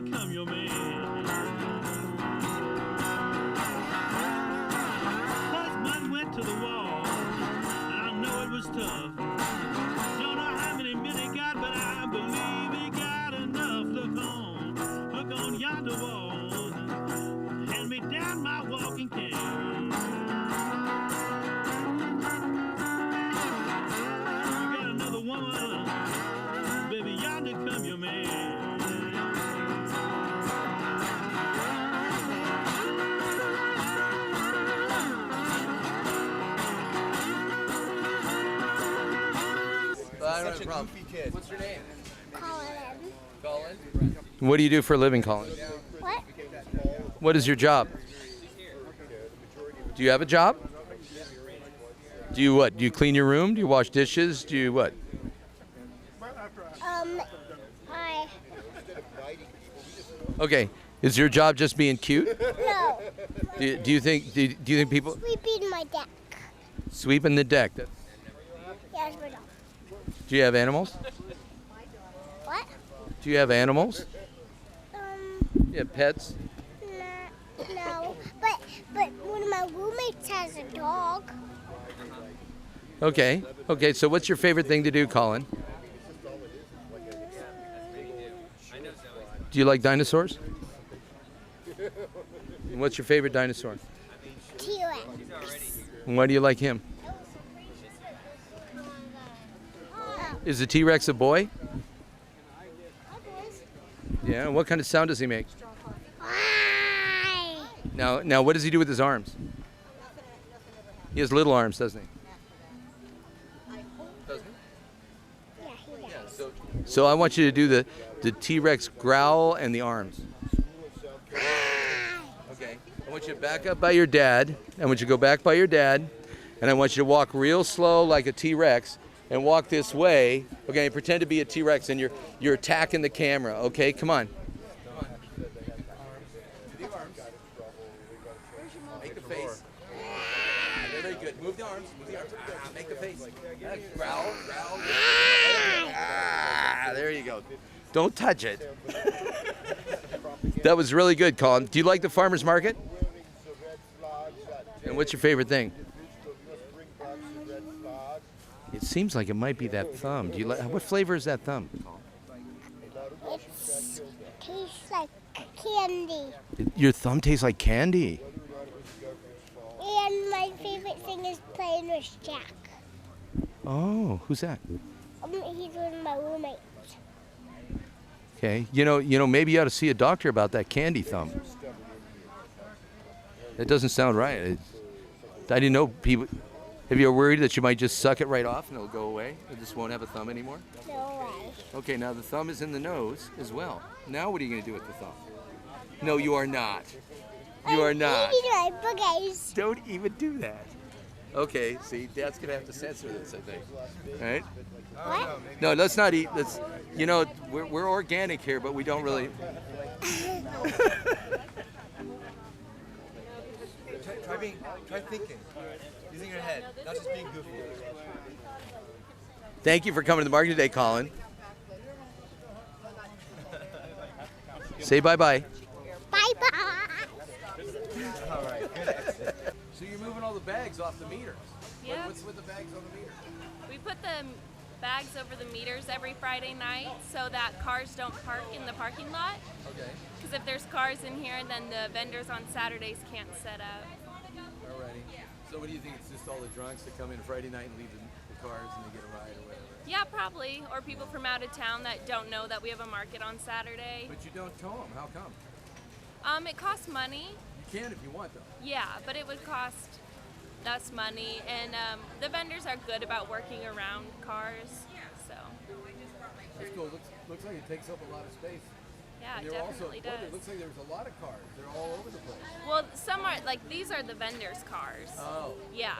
become your man. Husband went to the wall, I know it was tough. Don't know how many men he got, but I believe he got enough. Look on yonder wall, hand me down my walking cane. You got another woman, baby, yonder come your man. I don't have a problem. Kid. What's your name? Colin. Colin? What do you do for a living, Colin? What? What is your job? Do you have a job? Do you what? Do you clean your room? Do you wash dishes? Do you what? I. Okay. Is your job just being cute? No. Do you think people Sweeping my deck. sweeping the deck? Yes, my dog. Do you have animals? What? Do you have animals? Um, You have pets? no. But one of my roommates has a dog. Okay. Okay. So what's your favorite thing to do, Colin? Do you like dinosaurs? And what's your favorite dinosaur? T-Rex. And why do you like him? Is the T-Rex a boy? Yeah. And what kind of sound does he make? Why? Now, what does he do with his arms? He has little arms, doesn't he? Doesn't he? Yeah, he does. So I want you to do the T-Rex growl and the arms. Okay. I want you to back up by your dad. I want you to go back by your dad, and I want you to walk real slow like a T-Rex. And walk this way, okay? Pretend to be a T-Rex, and you're attacking the camera, okay? Come on. Make the face. Very good. Move the arms. Move the arms. Make the face. Growl. There you go. Don't touch it. That was really good, Colin. Do you like the farmer's market? And what's your favorite thing? It seems like it might be that thumb. Do you like? What flavor is that thumb? It tastes like candy. Your thumb tastes like candy. And my favorite thing is playing with Jack. Oh, who's that? He's one of my roommates. Okay. You know, maybe you ought to see a doctor about that candy thumb. That doesn't sound right. I didn't know people. Have you ever worried that you might just suck it right off and it'll go away? It just won't have a thumb anymore? No way. Okay, now the thumb is in the nose as well. Now what are you going to do with the thumb? No, you are not. You are not. Eating my boogies. Don't even do that. Okay, see, Dad's going to have to censor this, I think. All right? What? No, let's not eat. Let's, we're organic here, but we don't really. Try thinking. Using your head, not just being goofy. Thank you for coming to the market today, Colin. Say bye-bye. Bye-bye. All right, good. So you're moving all the bags off the meters. Yeah. What's with the bags on the meter? We put the bags over the meters every Friday night so that cars don't park in the parking lot. Okay. Because if there's cars in here, then the vendors on Saturdays can't set up. Alrighty. So what do you think? It's just all the drunks that come in Friday night and leave the cars and they get a ride or whatever? Yeah, probably. Or people from out of town that don't know that we have a market on Saturday. But you don't tow them. How come? It costs money. You can if you want, though. Yeah, but it would cost us money. And the vendors are good about working around cars. So, That's cool. Looks like it takes up a lot of space. yeah, And it they're definitely also, does. It looks like there's a lot of cars. They're all over the place. Well, some are, like, these are the vendors' cars. Oh. Yeah.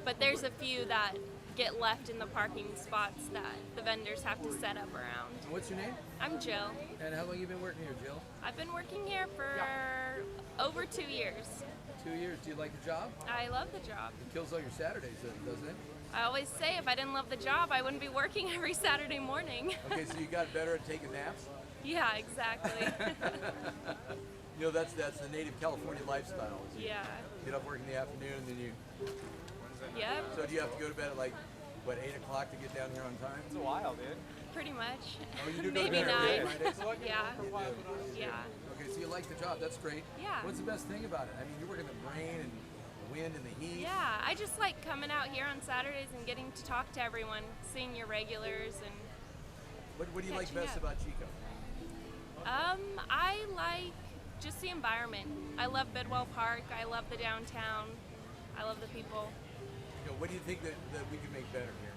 But there's a few that get left in the parking spots that the vendors have to set up around. What's your name? I'm Jill. And how long you been working here, Jill? I've been working here for over 2 years. 2 years. Do you like the job? I love the job. It kills all your Saturdays, doesn't it? I always say if I didn't love the job, I wouldn't be working every Saturday morning. Okay, so you got better at taking naps? Yeah, exactly. You know, that's the native California lifestyle. Is you Yeah. get off work in the afternoon, and then you. Yep. So do you have to go to bed at like, what, 8 o'clock to get down here on time? It's a while, dude. Pretty much. Oh, you do go to Maybe bed early 9. Fridays? Yeah. You do. Yeah. Okay, so you like the job. That's great. Yeah. What's the best thing about it? I mean, you work in the rain and the wind and the heat. Yeah. I just like coming out here on Saturdays and getting to talk to everyone, seeing your regulars, and What do you like Catching best up. about Chico? I like just the environment. I love Bidwell Park. I love the downtown. I love the people. You know, what do you think that we can make better here?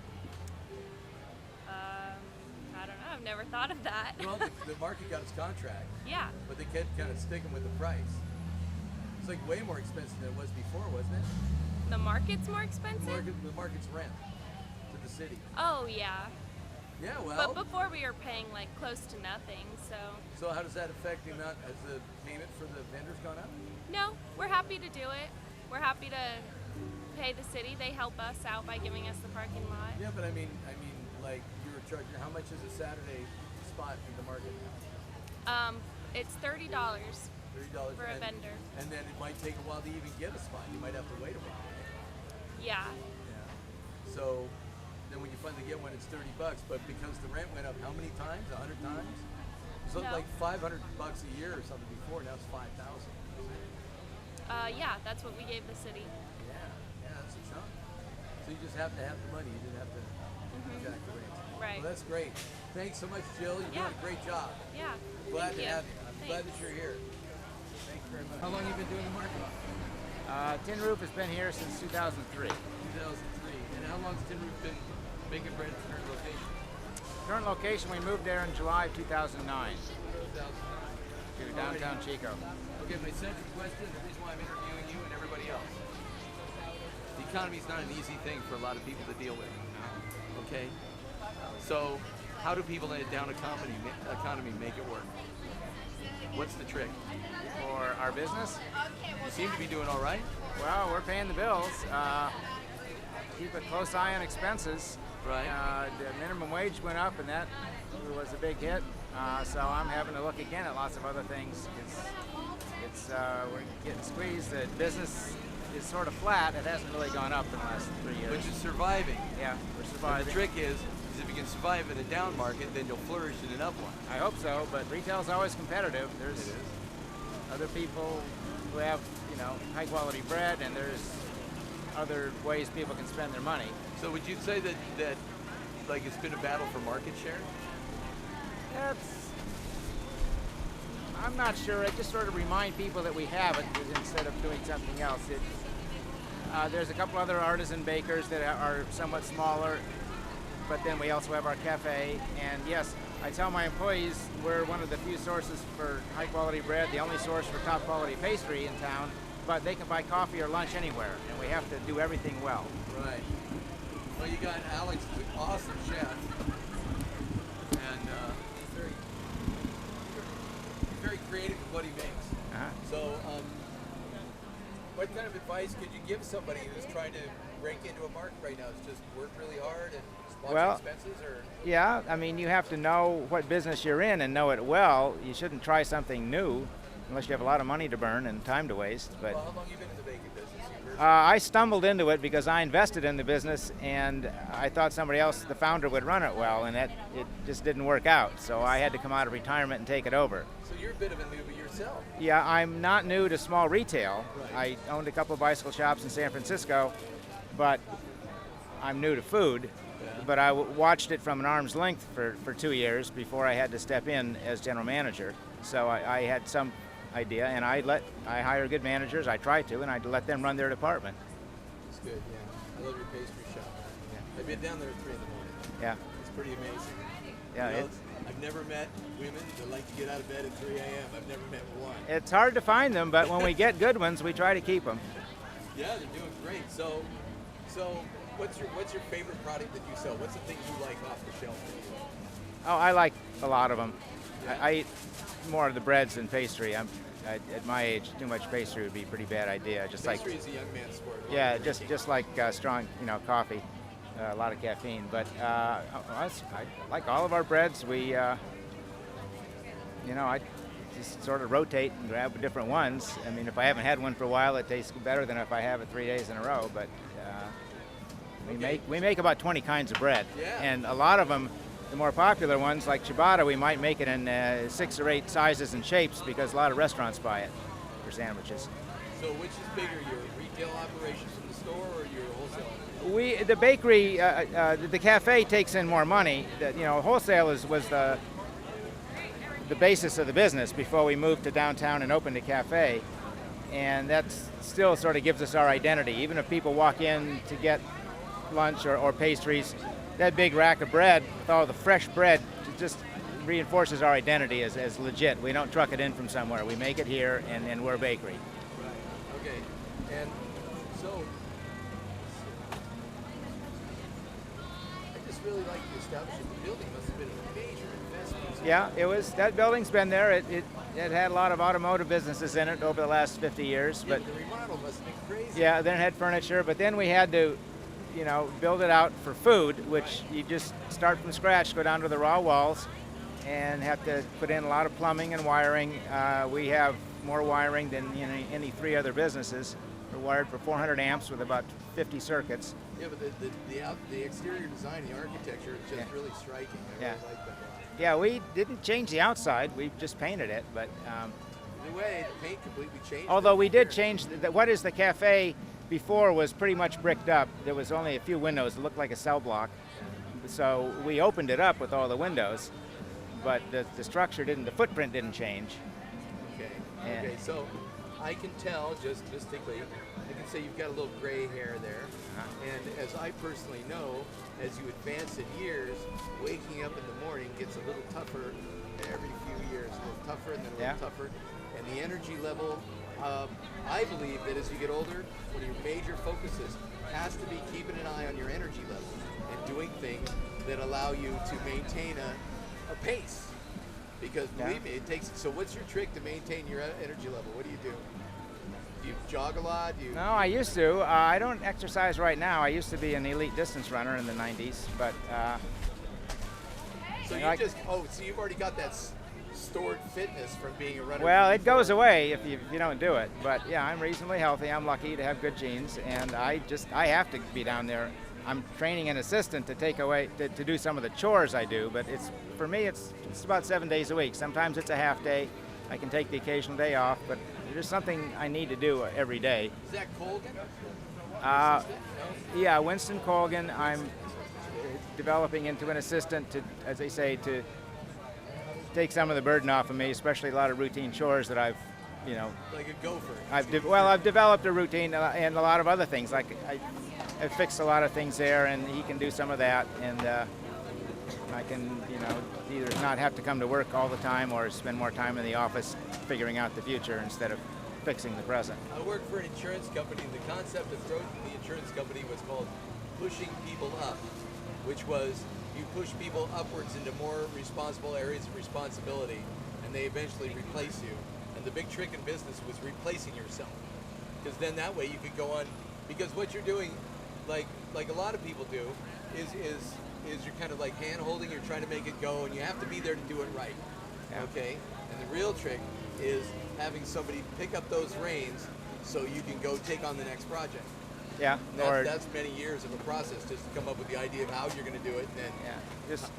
I don't know. I've never thought of that. Well, the market got its contract, Yeah. but they kept kind of sticking with the price. It's like way more expensive than it was before, wasn't it? The market's more expensive? The market's rent to the city. Oh, yeah. Yeah, well. But before we were paying like close to nothing, so. So how does that affect the amount? Has the payment for the vendors gone up? No, we're happy to do it. We're happy to pay the city. They help us out by giving us the parking lot. Yeah, but I mean, like you were charging. How much is a Saturday spot in the market now? It's $30 $30 for a vendor. And then it might take a while to even get a spot. You might have to wait a while. Yeah. Yeah. So then when you finally get one, it's $30. But because the rent went up, how many times? 100 times? So No. like $500 a year or something before. Now it's 5,000. Yeah, that's what we gave the city. Yeah, that's a chunk. So you just have to have the money. You didn't have to jack the rates. Right. Well, that's great. Thanks so much, Jill. You're Yeah. doing a great job. Yeah. Glad Thank to you. have you. I'm glad that Thanks. you're here. Thank you very much. How long have you been doing the market? Tin Roof has been here since 2003. 2003. And how long has Tin Roof been making bread at the current location? Current location, we moved there in July of 2009 2009. to downtown Chico. Okay, my central question, the reason why I'm interviewing you and everybody else. The economy is not an easy thing for a lot of people to deal with. Okay? So, how do people in a down economy make it work? What's the trick? For our business, You seem to be doing all right. well, we're paying the bills. Keep a close eye on expenses. Right. The minimum wage went up, and that was a big hit. So I'm having to look again at lots of other things. We're getting squeezed. The business is sort of flat. It hasn't really gone up in the last 3 years. But you're surviving. Yeah, we're And surviving. the trick is if you can survive in a down market, then you'll flourish in an up one. I hope so, but retail's always competitive. There's other people who have, high quality bread, and there's other ways people can spend their money. So would you say that like it's been a battle for market share? I'm not sure. I just sort of remind people that we have it instead of doing something else. There's a couple other artisan bakers that are somewhat smaller, but then we also have our cafe. And yes, I tell my employees we're one of the few sources for high quality bread, the only source for top quality pastry in town, but they can buy coffee or lunch anywhere, and we have to do everything well. Right. Well, you got Alex, the awesome chef, and he's very creative with what he makes. Uh-huh. So, what kind of advice could you give somebody who's trying to break into a market right now? Is just work really hard and just watch Well, expenses, or Yeah, I mean, you have to know what business you're in and know it well. You shouldn't try something new unless you have a lot of money to burn and time to waste. But well, how long have you been in the baking business? I stumbled into it because I invested in the business, and I thought somebody else, the founder, would run it well, and it just didn't work out. So I had to come out of retirement and take it over. So you're a bit of a newbie yourself. Yeah, I'm not new to small retail. I owned a couple of bicycle shops in San Francisco, but I'm new to food. Yeah. But I watched it from an arm's length for 2 years before I had to step in as general manager. So I had some idea, and I hire good managers. I try to, and I let them run their department. It's good, yeah. I love your pastry shop. Yeah. I've been down there at 3 in the morning. Yeah, It's pretty amazing. yeah. You know, I've never met women that like to get out of bed at 3 a.m. I've never met one. It's hard to find them, but when we get good ones, we try to keep them. Yeah, they're doing great. So what's your favorite product that you sell? What's the thing you like off the shelf? Oh, I like a lot of them. Yeah. I eat more of the breads than pastry. At my age, too much pastry would be a pretty bad idea. Just Pastry like is a young man's sport. yeah, just like strong, coffee, a lot of caffeine. But I like all of our breads. We I just sort of rotate and grab different ones. I mean, if I haven't had one for a while, it tastes better than if I have it 3 days in a row. But we make about 20 kinds of bread, Yeah. and a lot of them, the more popular ones like ciabatta, we might make it in 6 or 8 sizes and shapes because a lot of restaurants buy it for sandwiches. So which is bigger, your retail operations in the store or your wholesale? The bakery, the cafe takes in more money. Wholesale was the basis of the business before we moved to downtown and opened a cafe, and that still sort of gives us our identity. Even if people walk in to get lunch or pastries, that big rack of bread with all the fresh bread just reinforces our identity as legit. We don't truck it in from somewhere. We make it here, and we're a bakery. Right. Okay. And so I just really like the establishment. The building must have been a major investment. Yeah, it was. That building's been there. It had a lot of automotive businesses in it over the last 50 years. Yeah, But the remodel must have been crazy. yeah, then it had furniture. But then we had to, build it out for food, which you just start from scratch, go down to the raw walls, and have to put in a lot of plumbing and wiring. We have more wiring than any 3 other businesses. We're wired for 400 amps with about 50 circuits. Yeah, but the exterior design, the architecture is just really striking. I Yeah. really like that a lot. Yeah, we didn't change the outside. We just painted it. But The way the paint completely changed. although it. we did change what is the cafe before was pretty much bricked up. There was only a few windows that looked like a cell block. So we opened it up with all the windows, but the structure didn't, the footprint didn't change. Okay. Yeah. Okay. So I can tell just statistically, I can say you've got a little gray hair there, and as I personally know, as you advance in years, waking up in the morning gets a little tougher every few years, a little tougher and then a little tougher, and the energy level. I believe that as you get older, one of your major focuses has to be keeping an eye on your energy level and doing things that allow you to maintain a pace. Because believe me, it takes. So, what's your trick to maintain your energy level? What do you do? Do you jog a lot? Do you? No, I used to. I don't exercise right now. I used to be an elite distance runner in the 90s, but So you just. Oh, so you've already got that stored fitness from being a runner. well, it goes away if you don't do it. But yeah, I'm reasonably healthy. I'm lucky to have good genes, and I have to be down there. I'm training an assistant to do some of the chores I do, but for me it's about 7 days a week. Sometimes it's a half day. I can take the occasional day off, but there's something I need to do every day. Is that Colgan? Yeah, Winston Colgan. I'm developing into an assistant to, as they say, to take some of the burden off of me, especially a lot of routine chores that I've, Like a gopher. I've developed a routine and a lot of other things. Like I've fixed a lot of things there, and he can do some of that, and I can, either not have to come to work all the time or spend more time in the office figuring out the future instead of fixing the present. I worked for an insurance company. The concept of growth in the insurance company was called pushing people up, which was you push people upwards into more responsible areas of responsibility, and they eventually replace you. And the big trick in business was replacing yourself, because then that way you could go on. Because what you're doing, like a lot of people do, is you're kind of like hand holding. You're trying to make it go, and you have to be there to do it right. Yeah. Okay. And the real trick is having somebody pick up those reins so you can go take on the next project. Yeah. That's many years of a process just to come up with the idea of how you're going to do it, and then just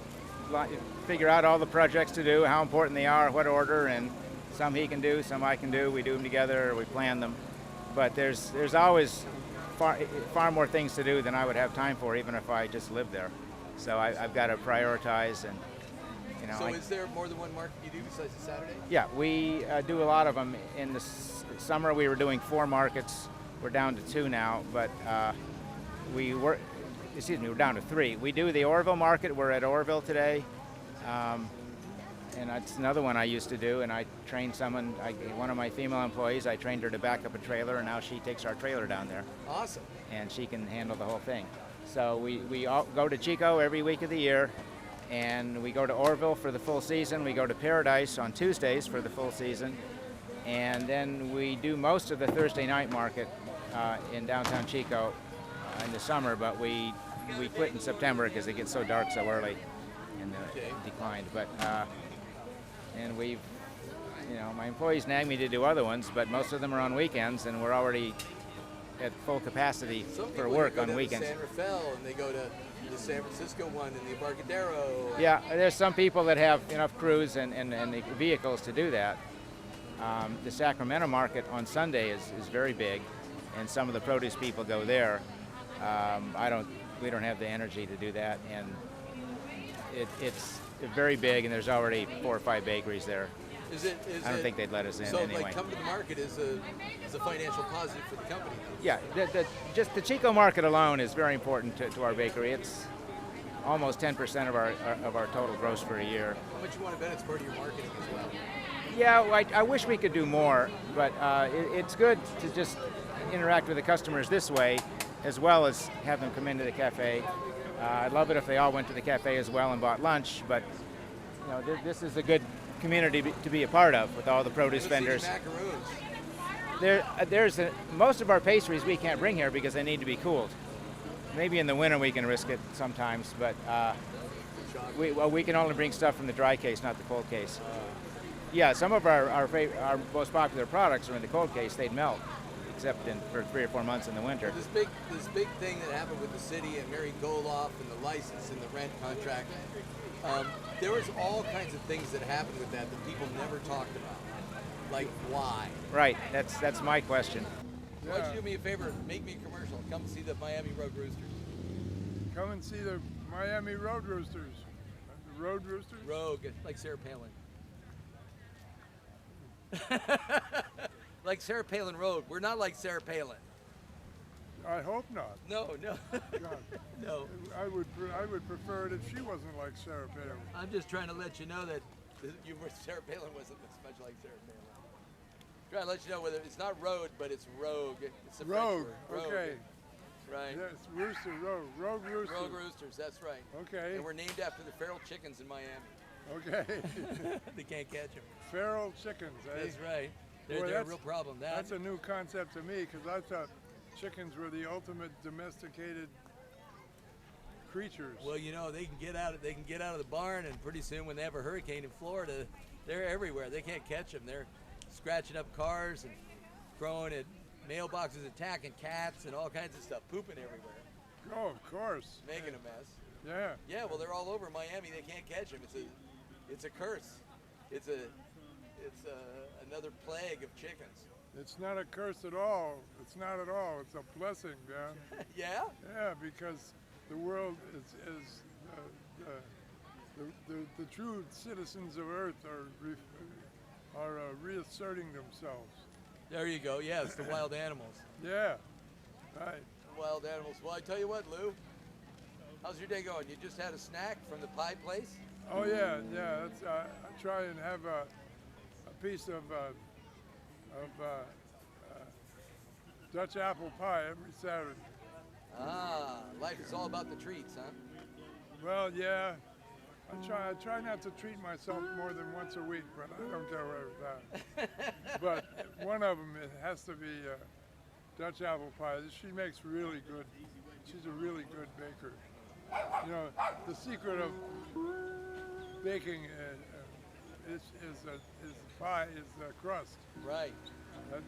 figure out all the projects to do, how important they are, what order, and some he can do, some I can do. We do them together, or we plan them. But there's always far more things to do than I would have time for, even if I just lived there. So I've got to prioritize, and So is there more than one market you do besides the Saturday? Yeah, we do a lot of them. In the summer, we were doing 4 markets. We're down to 2 now, but we're down to 3. We do the Orville market. We're at Orville today, and that's another one I used to do. And I trained one of my female employees. I trained her to back up a trailer, and now she takes our trailer down there. Awesome. And she can handle the whole thing. So we all go to Chico every week of the year, and we go to Orville for the full season. We go to Paradise on Tuesdays for the full season, and then we do most of the Thursday night market in downtown Chico in the summer, but we quit in September because it gets so dark so early and declined. But and we've You know, my employees nag me to do other ones, but most of them are on weekends, and we're already at full capacity Some for people work go on to weekends. San Rafael and they go to the San Francisco one and the Embarcadero. Yeah, there's some people that have enough crews and the vehicles to do that. The Sacramento market on Sunday is very big, and some of the produce people go there. We don't have the energy to do that, and it's very big, and there's already 4 or 5 bakeries there. I don't think they'd let us in so anyway. Like come to the market is a financial positive for the company. Yeah, just the Chico market alone is very important to our bakery. It's almost 10% of our total gross for a year. How much you want to bet it's part of your marketing as well? Yeah, I wish we could do more, but it's good to just interact with the customers this way, as well as have them come into the cafe. I'd love it if they all went to the cafe as well and bought lunch, but you know, this is a good community to be a part of with all the produce vendors. Macaroons. Most of our pastries we can't bring here because they need to be cooled. Maybe in the winter we can risk it sometimes, but we can only bring stuff from the dry case, not the cold case. Yeah, some of our most popular products are in the cold case. They'd melt, except for 3 or 4 months in the winter. This big thing that happened with the city and Mary Goloff and the license and the rent contract. There was all kinds of things that happened with that people never talked about. Like why? Right. That's my question. Yeah. Why don't you do me a favor? Make me a commercial. Come see the Miami Road Roosters. Come and see the Miami Road Roosters. The Road Roosters? Rogue, like Sarah Palin. Like Sarah Palin Road. We're not like Sarah Palin. I hope not. No. God. No. I would prefer it if she wasn't like Sarah Palin. I'm just trying to let you know that Sarah Palin wasn't much like Sarah Palin. Trying to let you know whether it's not road, but it's rogue. It's a Rogue. French word. Okay. Right. Yes, Rooster Road. Rogue Roosters. Rogue Roosters. That's right. Okay. And we're named after the feral chickens in Miami. Okay. They can't catch them. Feral chickens, eh? That's right. Boy, They're a real problem. That's a new concept to me because I thought chickens were the ultimate domesticated creatures. Well, you know, they can get out of the barn, and pretty soon when they have a hurricane in Florida, they're everywhere. They can't catch them. They're scratching up cars and throwing at mailboxes, attacking cats and all kinds of stuff, pooping everywhere. Oh, of course. Making a mess. Yeah. Yeah, well, they're all over Miami. They can't catch them. It's a curse. It's another plague of chickens. It's not a curse at all. It's not at all. It's a blessing, man. Yeah? Yeah, because the world is the true citizens of Earth are reasserting themselves. There you go. Yeah, it's the wild animals. Yeah, right. Wild animals. Well, I tell you what, Lou. How's your day going? You just had a snack from the pie place? Oh yeah. That's, I try and have a piece of Dutch apple pie every Saturday. Ah, life is all about the treats, huh? Well, yeah. I try not to treat myself more than once a week, but I don't get away with that. But one of them, it has to be Dutch apple pie. She makes really good. She's a really good baker. You know, the secret of baking is pie is the crust. Right. And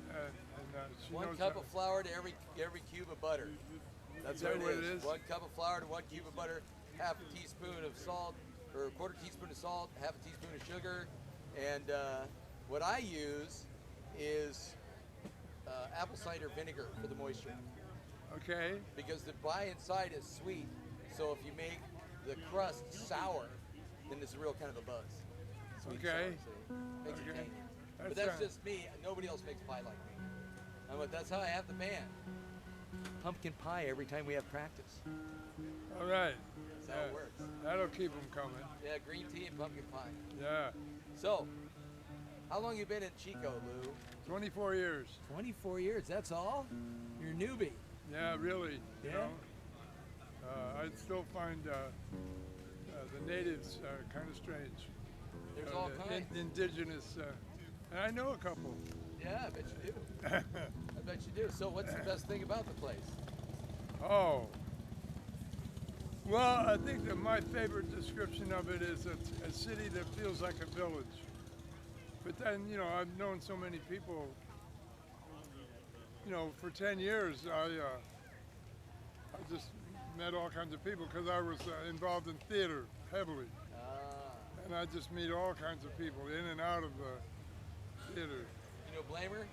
she One knows cup that. of flour to every cube of butter. That's what it is. 1 cup of flour to 1 cube of butter, half a teaspoon of salt, or a quarter teaspoon of salt, half a teaspoon of sugar, and what I use is apple cider vinegar for the moisture. Okay. Because the pie inside is sweet, so if you make the crust sour, then it's a real kind of a buzz. Sweet Okay. Sour, makes it Okay. tangy. But that's just me. Nobody else makes pie like me. But that's how I have the band. Pumpkin pie every time we have practice. All right. That's how it works. That'll keep them coming. Yeah, green tea and pumpkin pie. Yeah. So, how long you been in Chico, Lou? 24 years. 24 years, that's all? You're a newbie. Yeah, really. You Yeah? know, I still find the natives kind of strange. There's all The kinds. indigenous, and I know a couple. Yeah, I bet you do. I bet you do. So what's the best thing about the place? Oh. Well, I think that my favorite description of it is a city that feels like a village. But then, I've known so many people. For 10 years, I just met all kinds of people because I was involved in theater heavily. And I just meet all kinds of people in and out of the theater. You know Blamer?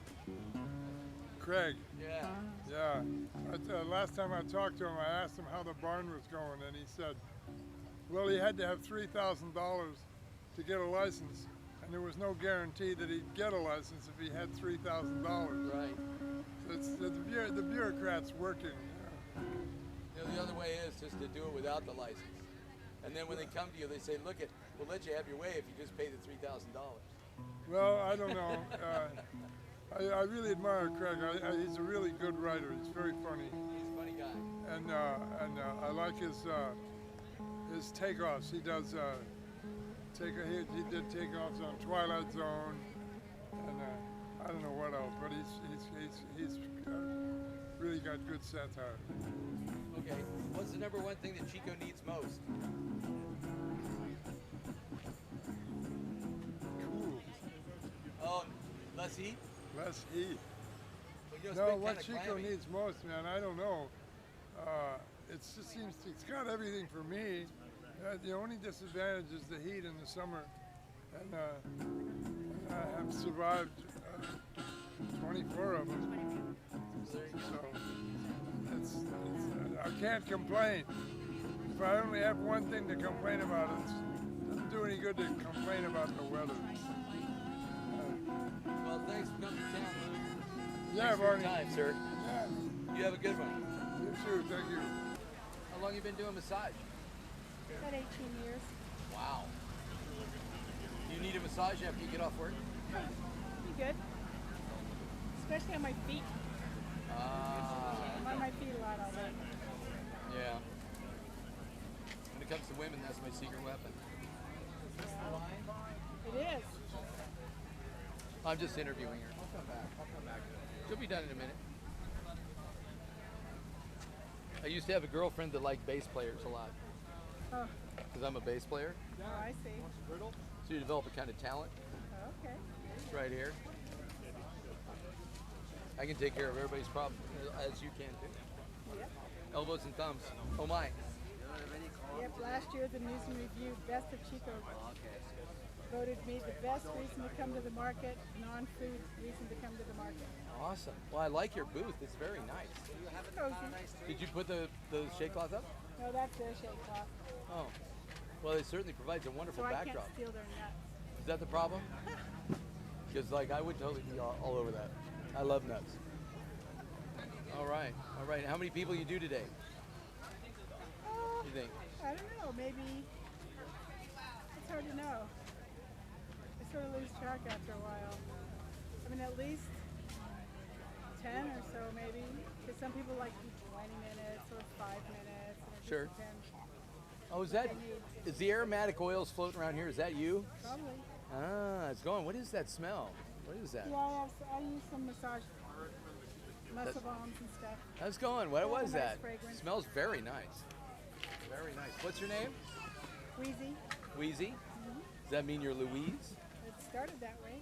Craig. Yeah. Yeah. Last time I talked to him, I asked him how the barn was going, and he said, well, he had to have $3,000 to get a license, and there was no guarantee that he'd get a license if he had $3,000. Right. So it's the bureaucrats working. The other way is just to do it without the license. And then when they come to you, they say, look, we'll let you have your way if you just pay the $3,000. Well, I don't know. I really admire Craig. He's a really good writer. He's very funny. He's a funny guy. And I like his takeoffs. He does he did takeoffs on Twilight Zone, and I don't know what else, but he's really got good satire. Okay, what's the number one thing that Chico needs most? Cool. Oh, less heat? Less heat. Well, No, what Chico needs most, man, I don't know. It just seems it's got everything for me. The only disadvantage is the heat in the summer, and I have survived 24 of them. So I can't complain. If I only have one thing to complain about, it doesn't do any good to complain about the weather. Well, thanks for coming to town. Yeah, Thanks for your Barney. time, sir. Yeah, You have a good one. you too. Thank you. How long you been doing massage? About 18 years. Wow. Do you need a massage after you get off work? Pretty good. Especially on my feet. I'm on my feet a lot all day. Yeah. When it comes to women, that's my secret weapon. It is. I'm just interviewing her. I'll come back. She'll be done in a minute. I used to have a girlfriend that liked bass players a lot. Oh, Because I'm a bass player. I see. So you develop a kind of talent. Okay. It's right here. I can take care of everybody's problem, as you can too. Yep. Elbows and thumbs. Oh my. Yep. Last year, the News and Review Best of Chico voted me the best reason to come to the market, non-food reason to come to the market. Awesome. Well, I like your booth. It's very nice. Cozy. Did you put the shake cloth up? No, that's their shake cloth. Oh. Well, it certainly provides a wonderful So I backdrop. can't steal their nuts. Is that the problem? Because I would totally be all over that. I love nuts. All right. How many people you do today? You think? I don't know. Maybe it's hard to know. I sort of lose track after a while. I mean, at least 10 or so, maybe. Because some people like do 20 minutes or 5 minutes. And it just Sure. depends. Oh, is the aromatic oils floating around here? Is that you? Probably. Ah, it's going. What is that smell? What is that? Yeah, I use some massage muscle bombs and stuff. How's it going? What Yeah, was nice that? fragrance. Smells very nice. Very nice. What's your name? Wheezy. Wheezy? Does that mean you're Louise? It started that way.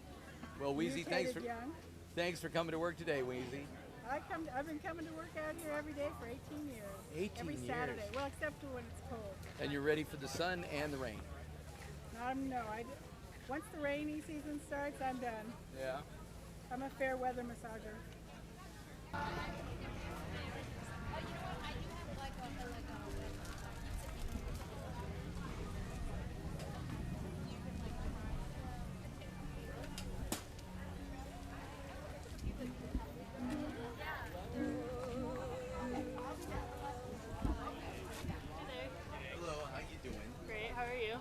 Well, Wheezy, Mutated young. thanks for coming to work today, Wheezy. I've been coming to work out here every day for 18 years. 18 every years. Saturday. Well, except for when it's cold. And you're ready for the sun and the rain. Once the rainy season starts, I'm done. Yeah. I'm a fair weather massager. Hello, how you doing? Great, how are you?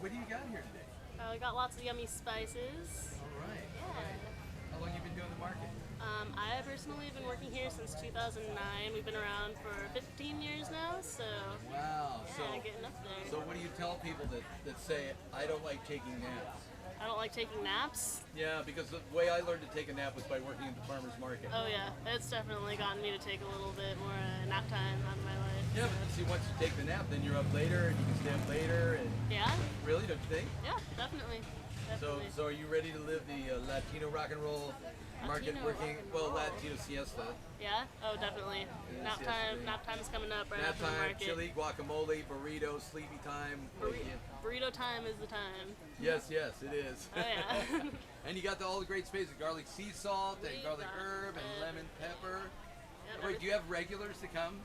What do you got here today? We got lots of yummy spices. All right. Yeah. How long you been doing the market? I personally have been working here since 2009. We've been around for 15 years now, so Wow. yeah, getting up there. So what do you tell people that say, I don't like taking naps? I don't like taking naps. Yeah, because the way I learned to take a nap was by working at the farmer's market. Oh yeah, it's definitely gotten me to take a little bit more nap time out of my life. Yeah, but see, once you take the nap, then you're up later and you can stay up later. And Yeah, really, don't you think? yeah, definitely. definitely. So are you ready to live the Latino rock and roll market Latino working? rock and Well, roll. Latino siesta. Yeah? Oh, definitely. Yes, Nap time is coming up right Nap after the time, market. chili, guacamole, burrito, sleepy time. Burrito time is the time. Yes, it is. Oh, yeah. And you got all the great spaces: garlic sea salt and garlic herb and lemon pepper. Yep, Wait, do you have regulars to come?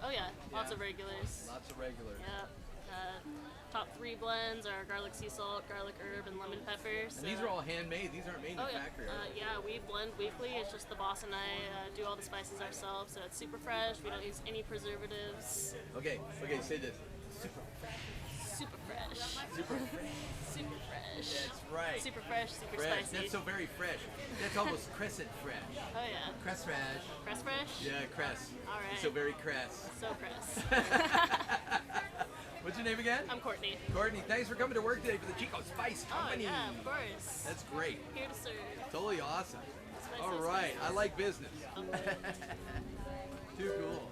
Oh, yeah. Lots Yeah. of regulars. Lots of regulars. Yeah. Top 3 blends are garlic sea salt, garlic herb, and lemon pepper. So. And these are all handmade. These aren't made in Oh the yeah, factory. are they? yeah. We blend weekly. It's just the boss and I do all the spices ourselves, so it's super fresh. We don't use any preservatives. Okay, say this. Super fresh. Super fresh. Super fresh. That's right. Super fresh. Super Fresh. spicy. That's so very fresh. That's almost crescent fresh. Oh yeah. Cress fresh. Cress fresh. Yeah, cress. All right. So very cress. So cress. What's your name again? I'm Courtney. Courtney, thanks for coming to work today for the Chico Spice Oh Company. yeah, of course. That's great. Here to serve. Totally awesome. Spicy All right, I spices. like business. Okay. Too cool.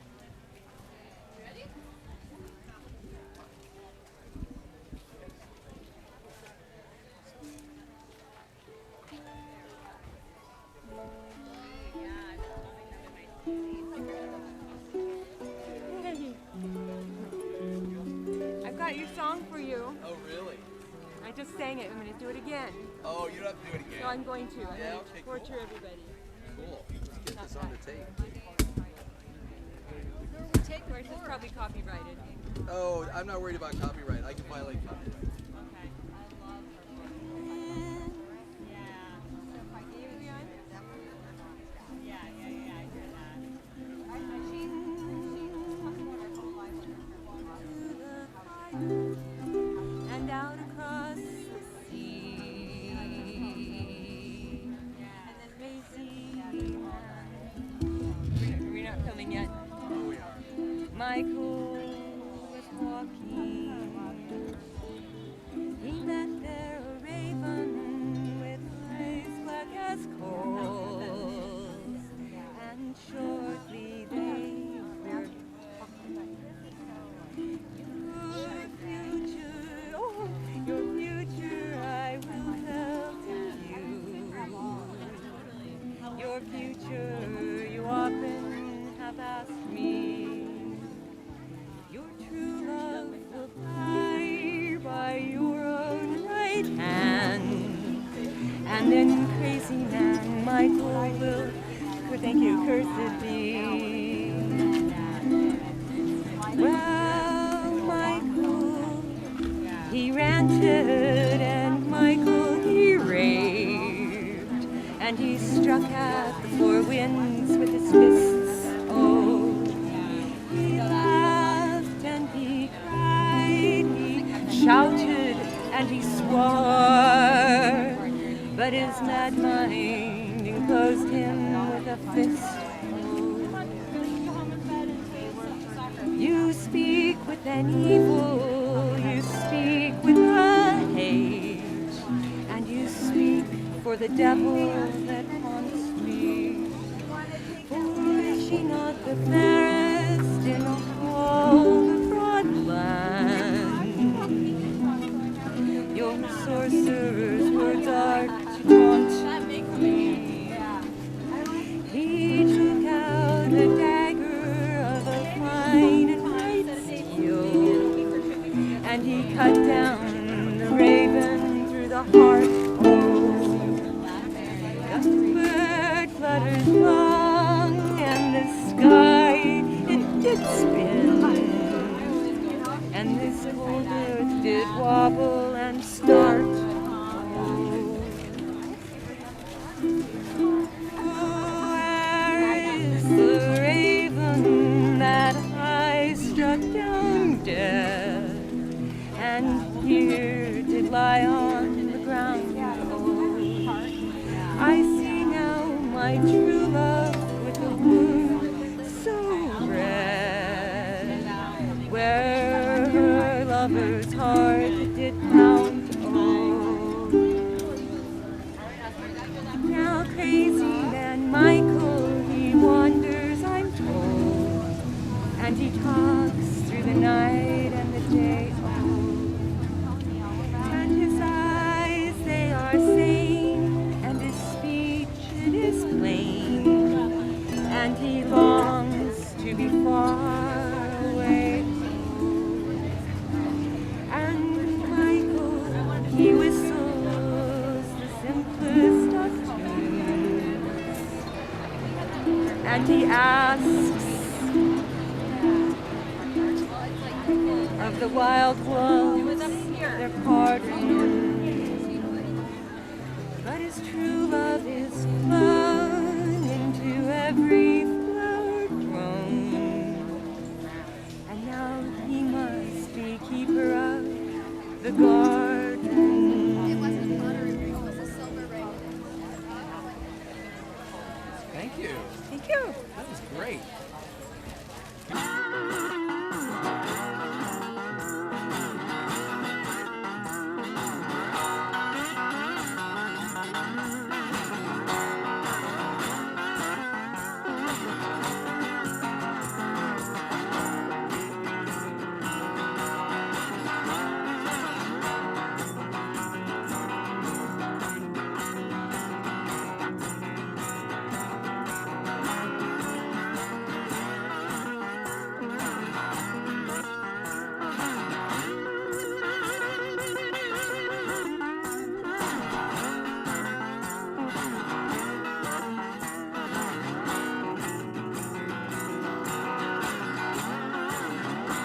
I've got your song for you. Oh, really? I just sang it. I'm going to do it again. Oh, you don't have to do it again. No, I'm going to. I'm Yeah, going okay, to torture cool. everybody. Cool. Let's get this on the tape. This is probably copyrighted. Oh, I'm not worried about copyright. I can violate copyright. And out across the sea, crazy man. We're not filming yet. Oh, we are. Michael was walking. He met there a raven with eyes black as coals, and shortly they were. Your future I will tell to you. Your future you often have asked me. Your true love will lie by your own right hand. And then crazy man Michael will, thank you, cursed be. Well, Michael, he ranted and Michael he raved, and he struck at the four winds with his fists. Oh, he laughed and he cried, he shouted and he swore, but his mad mind enclosed him with a fist. You speak with an evil, you speak with a hate, and you speak for the devil that haunts me. For is she not the fairest in all the broad land? Your sorcerer's words are to taunt me. He took out a dagger of a fine and white steel, and he cut down the raven through the heart. Oh, the bird flutters long, and the sky it did spin, and this cold earth did wobble and start. The raven that I struck down dead, and here did lie on the ground. Oh, I see now my true love with a wound so red, where her lover's heart did pound. Oh, now crazy man Michael, he wanders, I'm told, and he talks through the night and the day. Oh, and his eyes, they are of the wild wolves, their pardon. But his true love is flung into every flower grown. And now he must be keeper of the garden. It wasn't butter ring, it was a silver ring. Thank you. Thank you. That was great.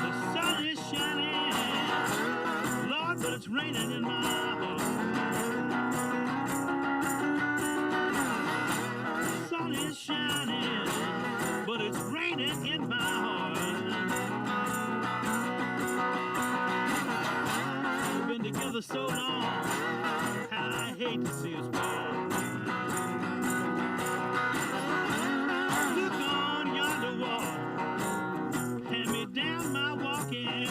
The sun is shining, Lord, but it's raining in my heart. The sun is shining, but it's raining in my heart. We've been together so long, and I hate to see us part. Look on yonder wall, hand me down my walking.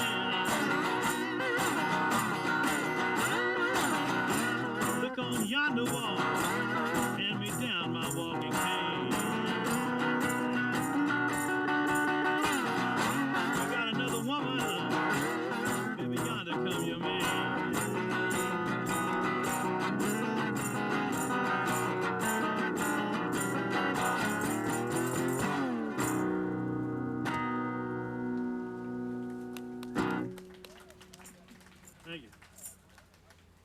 Look on yonder wall.